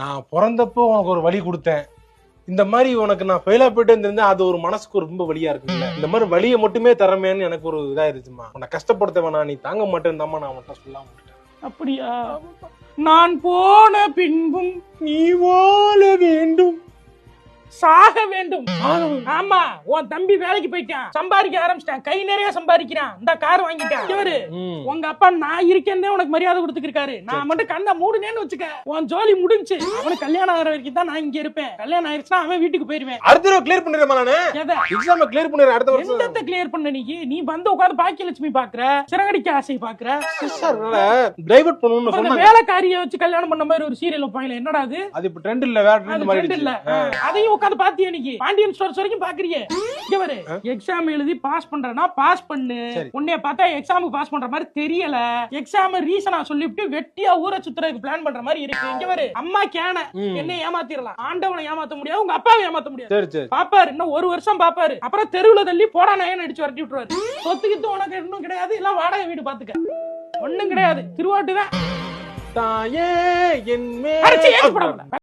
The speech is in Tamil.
நான் பிறந்தப்போ உனக்கு ஒரு வழி கொடுத்தேன், இந்த மாதிரி உனக்கு நான் ஃபெயிலா போயிட்டு இருந்திருந்தேன், அது ஒரு மனசுக்கு ரொம்ப வலியா இருக்குல்ல. இந்த மாதிரி வலியை மட்டுமே தரமேன்னு எனக்கு ஒரு இதாயிருச்சுமா. உன்னை கஷ்டப்படுத்த வேணா, நீ தாங்க மாட்டேன்னு நான் மட்டும் சொல்லாம விட்டேன். அப்படியா? நான் போன பின்பும் நீ வாழ வேண்டும், சாக வேண்டும். ஆமா, உன் தம்பி வேலைக்கு போயிட்டான், சம்பாதிக்க ஆரம்பிச்சிட்டான், கை நிறைய சம்பாதிக்கிறான், இந்த கார் வாங்கிட்டான். இவரு உங்க அப்பா நான் இருக்கேன்னு உனக்கு மரியாதை கொடுத்துருக்காரு. நான் மட்டும் கண்ணை மூடுனேன்னு வச்சுக்க, உன் ஜோலி முடிஞ்சு. அவனுக்கு கல்யாணம் ஆகிற வரைக்கும் தான் நான் இங்க இருப்பேன். கல்யாணம் ஆயிடுச்சுன்னா அவன் வீட்டுக்கு போயிருவேன். அடுத்த தடவை கிளியர் பண்ணிடுறேன் நானு. எக்ஸாம் கிளியர் பண்ணிடுறேன் அடுத்த வருஷம். என்னத்தை கிளியர் பண்ண நீ வந்து உட்கார்ந்து பாக்கியலட்சுமி பாக்குற, சிறகடிக்க ஆசை பாக்குற. டைவர்ட் பண்ணணும்னு சொன்னாங்க. வேலைக்காரியை வச்சு கல்யாணம் பண்ண மாதிரி ஒரு சீரியல் வைப்பாங்களே, என்னடா அது? அது இப்ப ட்ரெண்ட் இல்ல, வேற ட்ரெண்ட் மாதிரி இல்ல. அதையும் உட்கார்ந்து பாத்தியா நீ? பாண்டியன் ஸ்டோர்ஸ் வரைக்கும் பாக்குறியே. இங்க பாரு, எக்ஸாம் எழுதி பாஸ் பண்றனா பாஸ் பண்ணு. உன்னைய பார்த்தா எக்ஸாமுக்கு பாஸ் பண்ற மாதிரி தெரியல. எக்ஸாம் ரீசனா சொல்லிட்டு வெட்டியா ஊரை சுத்துறதுக்கு பிளான் பண்ற மாதிரி இருக்கு. இங்க பாரு, அம்மா கேன என்ன ஏமாத்திரலாம், ஆண்டவனை ஏமாத்த முடியாது, உங்க அப்பாவை ஏமாத்த முடியாது. பாப்பாரு, இன்னும் ஒரு வருஷம் பாப்பாரு, அப்புறம் தெருவுல தள்ளி போடா நயன் அடிச்சு வரட்டி விட்டுருவாரு. சொத்துக்கிட்டு உனக்கு இன்னும் கிடையாது, எல்லாம் வாடகை வீடு பாத்துக்க, ஒண்ணும் கிடையாது. திருவாட்டு தான் தாயே என் மேல்